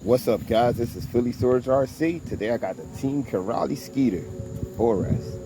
What's up, guys? This is Phillyswords RC. Today I got the Team Corally Sketer 4S.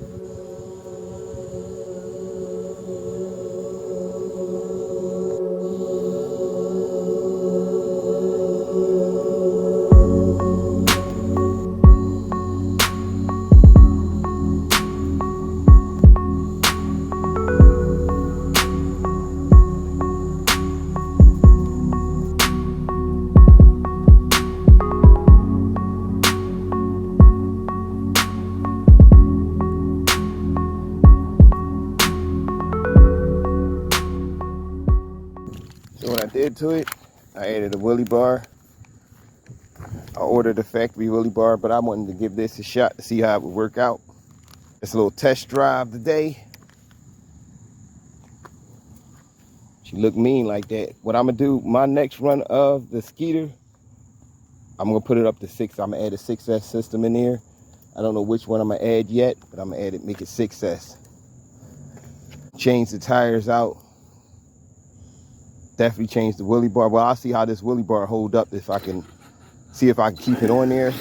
So what I did to it, I added a wheelie bar. I ordered a factory wheelie bar, but I wanted to give this a shot to see how it would work out. It's a little test drive today. She looked mean like that. What I'm gonna do, my next run of the Sketer, I'm gonna put it up to 6. I'm gonna add a 6S system in here. I don't know which one I'm gonna add yet, but I'm gonna add it, make it 6S. Change the tires out. Definitely change the wheelie bar. Well, I'll see how this wheelie bar hold up, if I can see if I can keep it on there.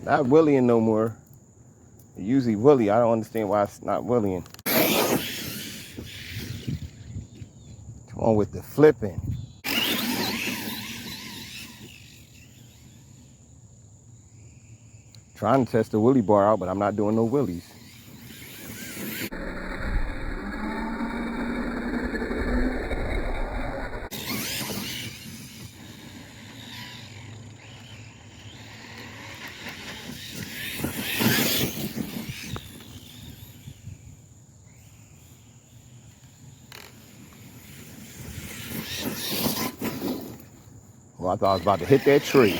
Not wheeling no more. It usually wheelie. I don't understand why it's not wheeling. Come on with the flipping. Trying to test the wheelie bar out, but I'm not doing no wheelies. Well, I thought I was about to hit that tree.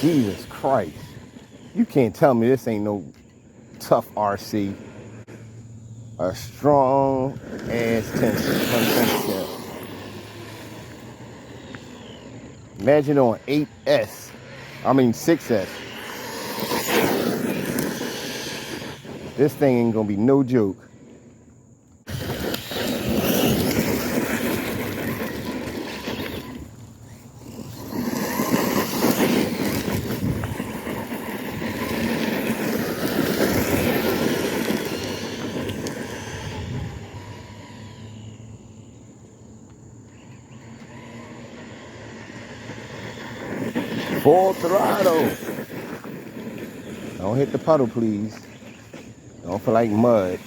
Jesus Christ. You can't tell me this ain't no tough RC. A strong ass tensor. Imagine on 6S. This thing ain't gonna be no joke. Full throttle. Don't hit the puddle, please. Don't feel like mud.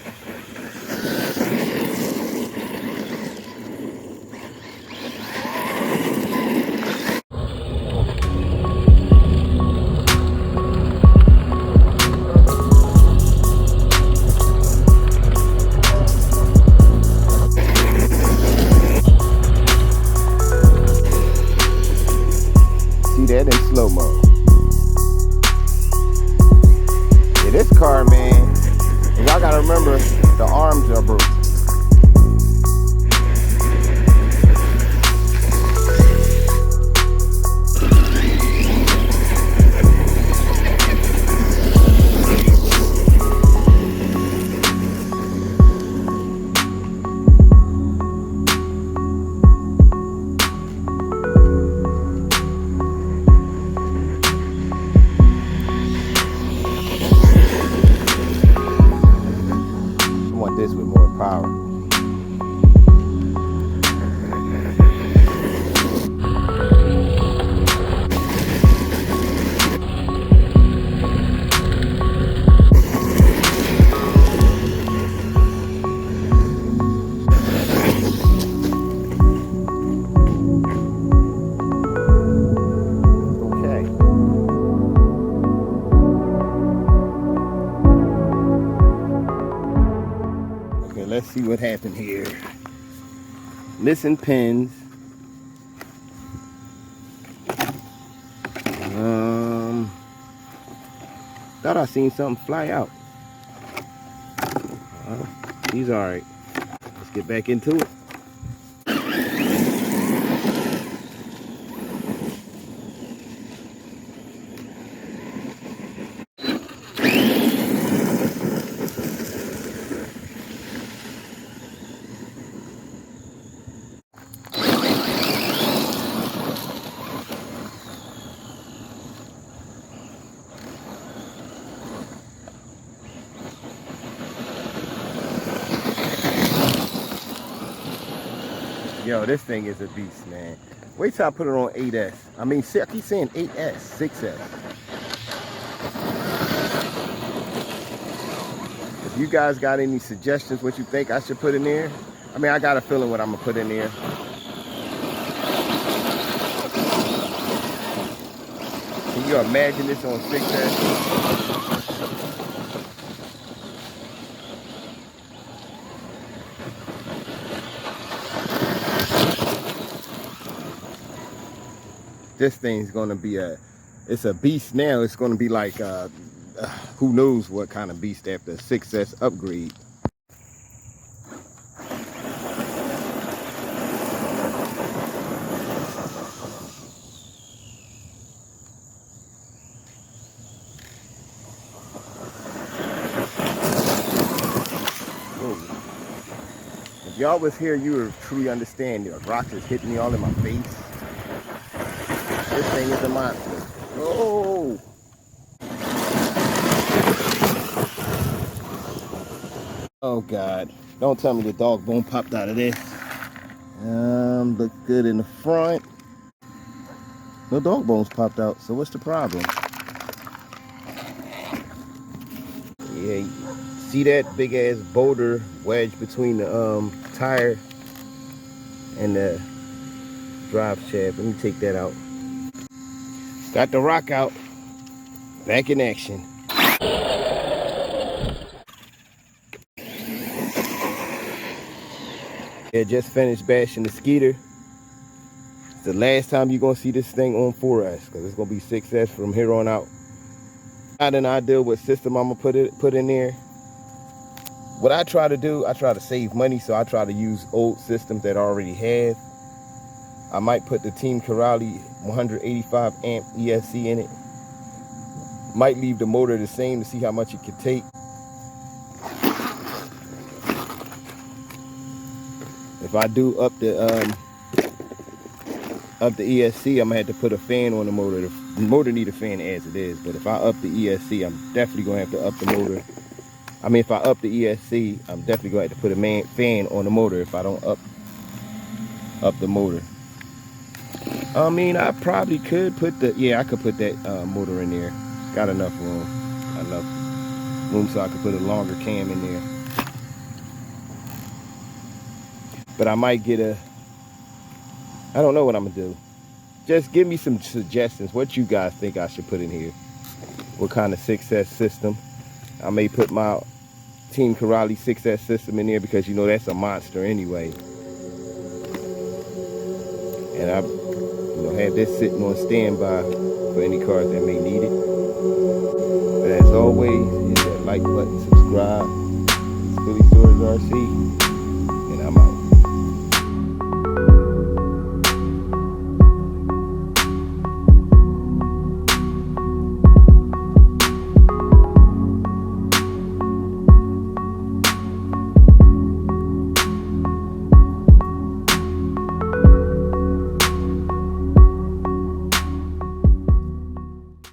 That in slow-mo. Yeah, this car, man, y'all gotta remember, see what happened here. Missing pins. Thought I seen something fly out. He's all right. Let's get back into it. Yo, this thing is a beast, man. Wait till I put it on 8S. I mean, I keep saying 8S, 6S. If you guys got any suggestions, what you think I should put in there? I mean, I got a feeling what I'm gonna put in there. Can you imagine this on 6S? This thing's gonna be it's a beast now. It's gonna be like, who knows what kind of beast after a 6S upgrade. If y'all was here, you would truly understand. The rocks is hitting me all in my face. This thing is a monster. Oh! Oh God. Don't tell me the dog bone popped out of this. Looks good in the front. No dog bones popped out, so what's the problem? Yeah, see that big ass boulder wedged between the tire and the drive shaft. Let me take that out. Got the rock out. Back in action. Yeah, just finished bashing the Sketer. It's the last time you're gonna see this thing on 4S, because it's gonna be 6S from here on out. Got an idea what system I'm gonna put in there. What I try to do, I try to save money, so I try to use old systems that I already have. I might put the Team Corally 185 amp ESC in it. Might leave the motor the same to see how much it can take. If I do up the ESC, I'm gonna have to put a fan on the motor. The motor need a fan as it is, but if I up the ESC, I'm definitely gonna have to up the motor. I mean, if I up the ESC, I'm definitely gonna have to put a fan on the motor if I don't up the motor. I mean, I probably could put I could put that motor in there. Got enough room. Enough room so I could put a longer cam in there. But I might get I don't know what I'm gonna do. Just give me some suggestions. What you guys think I should put in here? What kind of 6S system? I may put my Team Corally 6S system in there because you know that's a monster anyway. And I have this sitting on standby for any cars that may need it. But as always, hit that like button, subscribe. It's Phillyswords RC.